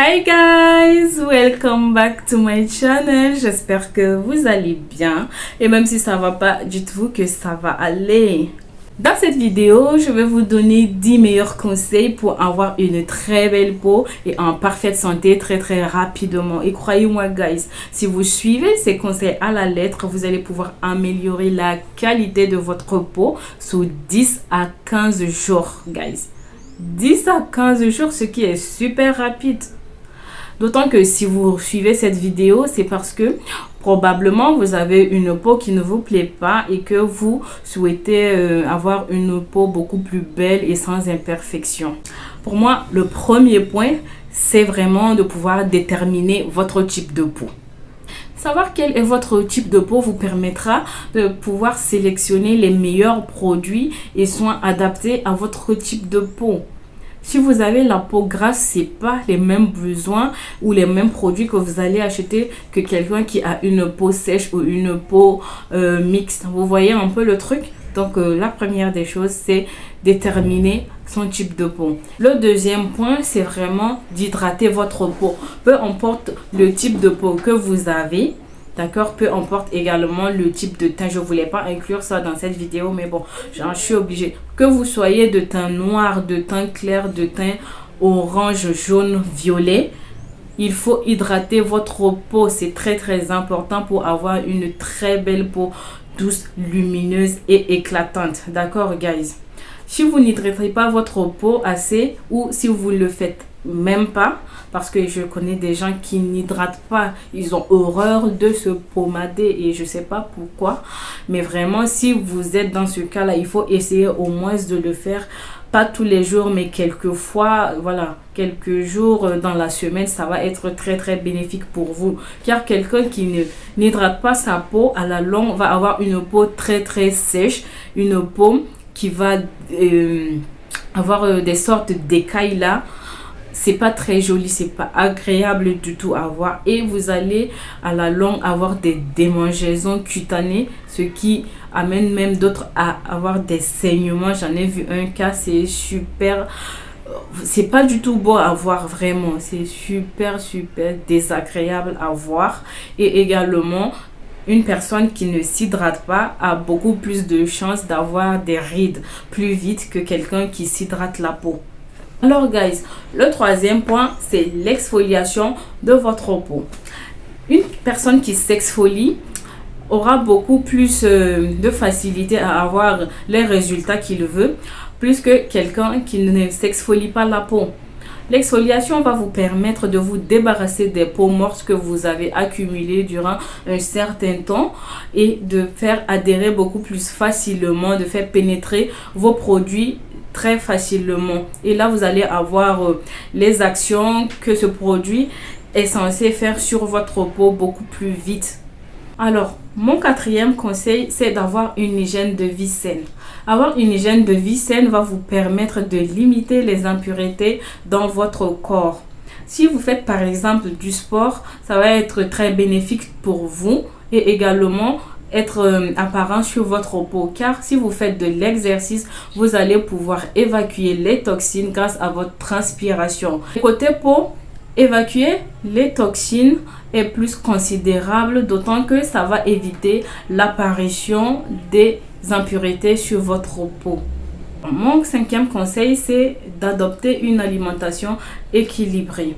Hi guys, welcome back to my channel. J'espère que vous allez bien et même si ça va pas, dites-vous que ça va aller. Dans cette vidéo, je vais vous donner 10 meilleurs conseils pour avoir une très belle peau et en parfaite santé très rapidement. Et croyez-moi guys, si vous suivez ces conseils à la lettre, vous allez pouvoir améliorer la qualité de votre peau sous 10 à 15 jours guys. 10 à 15 jours, ce qui est super rapide. D'autant que si vous suivez cette vidéo, c'est parce que probablement vous avez une peau qui ne vous plaît pas et que vous souhaitez avoir une peau beaucoup plus belle et sans imperfection. Pour moi, le premier point, c'est vraiment de pouvoir déterminer votre type de peau. Savoir quel est votre type de peau vous permettra de pouvoir sélectionner les meilleurs produits et soins adaptés à votre type de peau. Si vous avez la peau grasse, ce n'est pas les mêmes besoins ou les mêmes produits que vous allez acheter que quelqu'un qui a une peau sèche ou une peau mixte. Vous voyez un peu le truc? Donc, la première des choses, c'est déterminer son type de peau. Le deuxième point, c'est vraiment d'hydrater votre peau. Peu importe le type de peau que vous avez. D'accord, peu importe également le type de teint. Je ne voulais pas inclure ça dans cette vidéo, mais bon, j'en suis obligée. Que vous soyez de teint noir, de teint clair, de teint orange, jaune, violet, il faut hydrater votre peau. C'est très important pour avoir une très belle peau douce, lumineuse et éclatante. D'accord, guys? Si vous n'hydratez pas votre peau assez ou si vous le faites même pas, parce que je connais des gens qui n'hydratent pas, ils ont horreur de se pommader et je sais pas pourquoi, mais vraiment si vous êtes dans ce cas là, il faut essayer au moins de le faire, pas tous les jours mais quelques fois, voilà, quelques jours dans la semaine, ça va être très bénéfique pour vous, car quelqu'un qui n'hydrate pas sa peau à la longue va avoir une peau très sèche, une peau qui va avoir des sortes d'écailles là. C'est pas très joli, c'est pas agréable du tout à voir et vous allez à la longue avoir des démangeaisons cutanées, ce qui amène même d'autres à avoir des saignements. J'en ai vu un cas, c'est super, c'est pas du tout beau à voir, vraiment, c'est super désagréable à voir. Et également, une personne qui ne s'hydrate pas a beaucoup plus de chances d'avoir des rides plus vite que quelqu'un qui s'hydrate la peau. Alors guys, le troisième point, c'est l'exfoliation de votre peau. Une personne qui s'exfolie aura beaucoup plus de facilité à avoir les résultats qu'il veut, plus que quelqu'un qui ne s'exfolie pas la peau. L'exfoliation va vous permettre de vous débarrasser des peaux mortes que vous avez accumulées durant un certain temps et de faire adhérer beaucoup plus facilement, de faire pénétrer vos produits très facilement. Et là, vous allez avoir les actions que ce produit est censé faire sur votre peau beaucoup plus vite. Alors, mon quatrième conseil, c'est d'avoir une hygiène de vie saine. Avoir une hygiène de vie saine va vous permettre de limiter les impuretés dans votre corps. Si vous faites par exemple du sport, ça va être très bénéfique pour vous et également être apparent sur votre peau, car si vous faites de l'exercice, vous allez pouvoir évacuer les toxines grâce à votre transpiration. Côté peau, évacuer les toxines est plus considérable, d'autant que ça va éviter l'apparition des impuretés sur votre peau. Mon cinquième conseil, c'est d'adopter une alimentation équilibrée.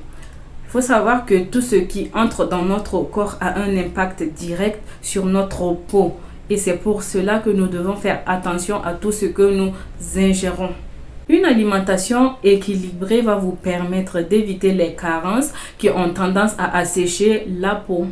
Il faut savoir que tout ce qui entre dans notre corps a un impact direct sur notre peau. Et c'est pour cela que nous devons faire attention à tout ce que nous ingérons. Une alimentation équilibrée va vous permettre d'éviter les carences qui ont tendance à assécher la peau.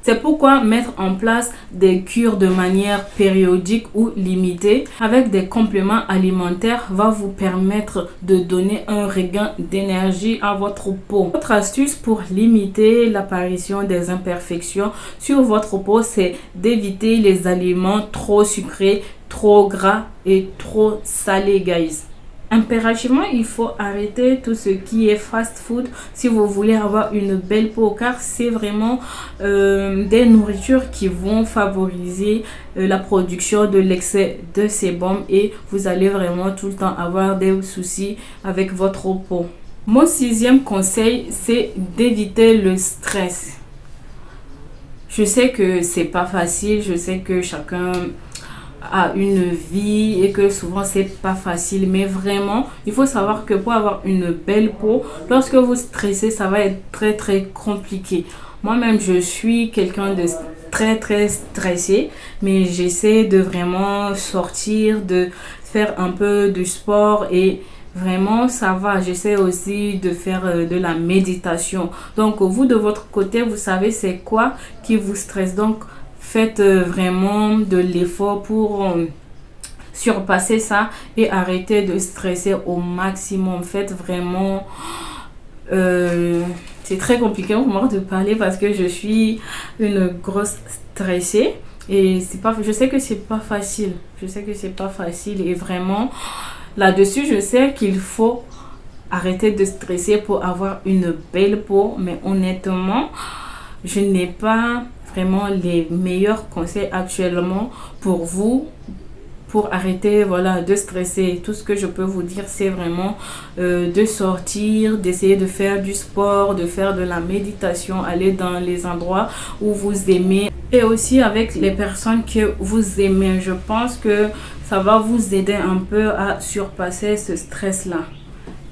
C'est pourquoi mettre en place des cures de manière périodique ou limitée avec des compléments alimentaires va vous permettre de donner un regain d'énergie à votre peau. Autre astuce pour limiter l'apparition des imperfections sur votre peau, c'est d'éviter les aliments trop sucrés, trop gras et trop salés, guys. Impérativement, il faut arrêter tout ce qui est fast food si vous voulez avoir une belle peau, car c'est vraiment des nourritures qui vont favoriser la production de l'excès de sébum et vous allez vraiment tout le temps avoir des soucis avec votre peau. Mon sixième conseil, c'est d'éviter le stress. Je sais que c'est pas facile, je sais que chacun a une vie et que souvent c'est pas facile, mais vraiment il faut savoir que pour avoir une belle peau, lorsque vous stressez, ça va être très compliqué. Moi-même, je suis quelqu'un de très stressé, mais j'essaie de vraiment sortir, de faire un peu de sport et vraiment ça va. J'essaie aussi de faire de la méditation. Donc vous de votre côté, vous savez c'est quoi qui vous stresse. Donc faites vraiment de l'effort pour surpasser ça et arrêter de stresser au maximum. Faites vraiment... c'est très compliqué pour moi de parler parce que je suis une grosse stressée. Et c'est pas, je sais que c'est pas facile. Je sais que c'est pas facile. Et vraiment, là-dessus, je sais qu'il faut arrêter de stresser pour avoir une belle peau. Mais honnêtement, je n'ai pas vraiment les meilleurs conseils actuellement pour vous, pour arrêter voilà, de stresser. Tout ce que je peux vous dire, c'est vraiment de sortir, d'essayer de faire du sport, de faire de la méditation, aller dans les endroits où vous aimez et aussi avec les personnes que vous aimez. Je pense que ça va vous aider un peu à surpasser ce stress-là.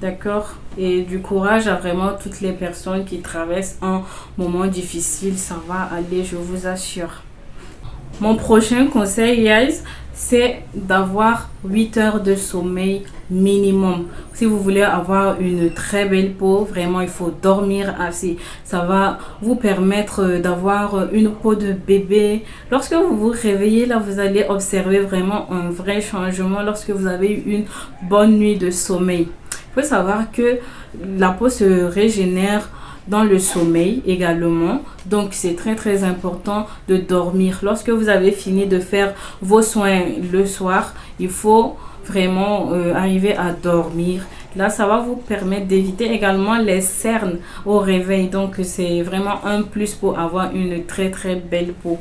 D'accord? Et du courage à vraiment toutes les personnes qui traversent un moment difficile. Ça va aller, je vous assure. Mon prochain conseil, guys, c'est d'avoir 8 heures de sommeil minimum. Si vous voulez avoir une très belle peau, vraiment, il faut dormir assez. Ça va vous permettre d'avoir une peau de bébé. Lorsque vous vous réveillez, là, vous allez observer vraiment un vrai changement lorsque vous avez eu une bonne nuit de sommeil. Il faut savoir que la peau se régénère dans le sommeil également. Donc, c'est très important de dormir. Lorsque vous avez fini de faire vos soins le soir, il faut vraiment arriver à dormir. Là, ça va vous permettre d'éviter également les cernes au réveil. Donc, c'est vraiment un plus pour avoir une très belle peau.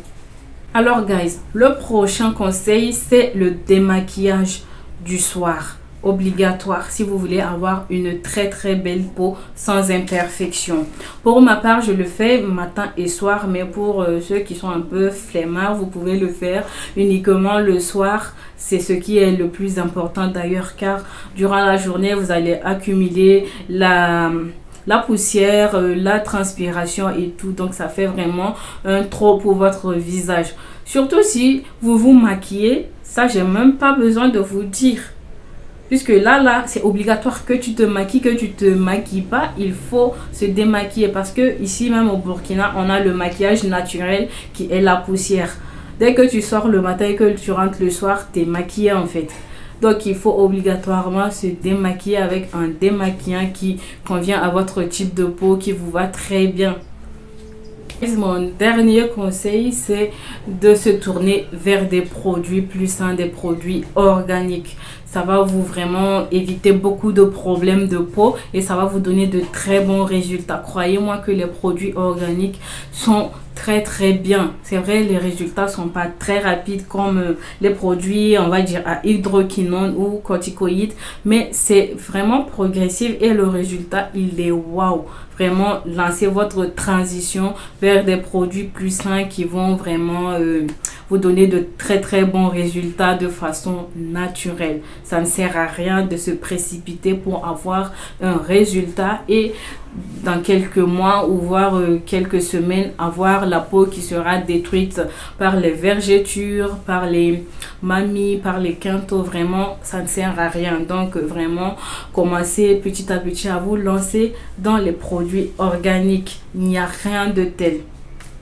Alors, guys, le prochain conseil, c'est le démaquillage du soir. Obligatoire si vous voulez avoir une très belle peau sans imperfection. Pour ma part, je le fais matin et soir, mais pour ceux qui sont un peu flemmards, vous pouvez le faire uniquement le soir. C'est ce qui est le plus important d'ailleurs, car durant la journée, vous allez accumuler la poussière, la transpiration et tout. Donc, ça fait vraiment un trop pour votre visage. Surtout si vous vous maquillez, ça, j'ai même pas besoin de vous dire. Puisque là, c'est obligatoire que tu te maquilles, que tu te maquilles pas, il faut se démaquiller. Parce que ici, même au Burkina, on a le maquillage naturel qui est la poussière. Dès que tu sors le matin et que tu rentres le soir, tu es maquillé en fait. Donc, il faut obligatoirement se démaquiller avec un démaquillant qui convient à votre type de peau, qui vous va très bien. Mon dernier conseil, c'est de se tourner vers des produits plus sains, des produits organiques. Ça va vous vraiment éviter beaucoup de problèmes de peau et ça va vous donner de très bons résultats. Croyez-moi que les produits organiques sont très bien. C'est vrai, les résultats sont pas très rapides comme les produits, on va dire, à hydroquinone ou corticoïdes, mais c'est vraiment progressif et le résultat, il est waouh. Vraiment, lancez votre transition vers des produits plus sains qui vont vraiment vous donner de très bons résultats de façon naturelle. Ça ne sert à rien de se précipiter pour avoir un résultat et dans quelques mois ou voire quelques semaines avoir la peau qui sera détruite par les vergetures, par les mamies, par les quintos. Vraiment, ça ne sert à rien. Donc vraiment, commencez petit à petit à vous lancer dans les produits organiques. Il n'y a rien de tel.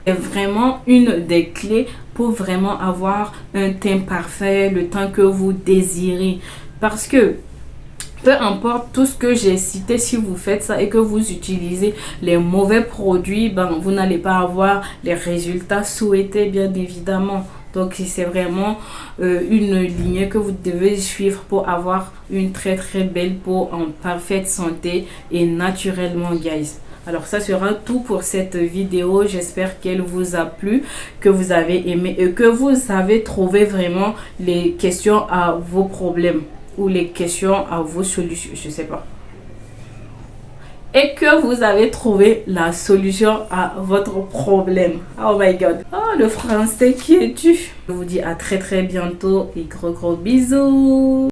C'est vraiment une des clés pour vraiment avoir un teint parfait, le teint que vous désirez. Parce que peu importe tout ce que j'ai cité, si vous faites ça et que vous utilisez les mauvais produits, vous n'allez pas avoir les résultats souhaités, bien évidemment. Donc, c'est vraiment une lignée que vous devez suivre pour avoir une très belle peau en parfaite santé et naturellement, guys. Alors, ça sera tout pour cette vidéo. J'espère qu'elle vous a plu, que vous avez aimé et que vous avez trouvé vraiment les questions à vos problèmes ou les questions à vos solutions. Je sais pas. et que vous avez trouvé la solution à votre problème. Oh my god. Oh, le français qui est dû. Je vous dis à très bientôt et gros bisous.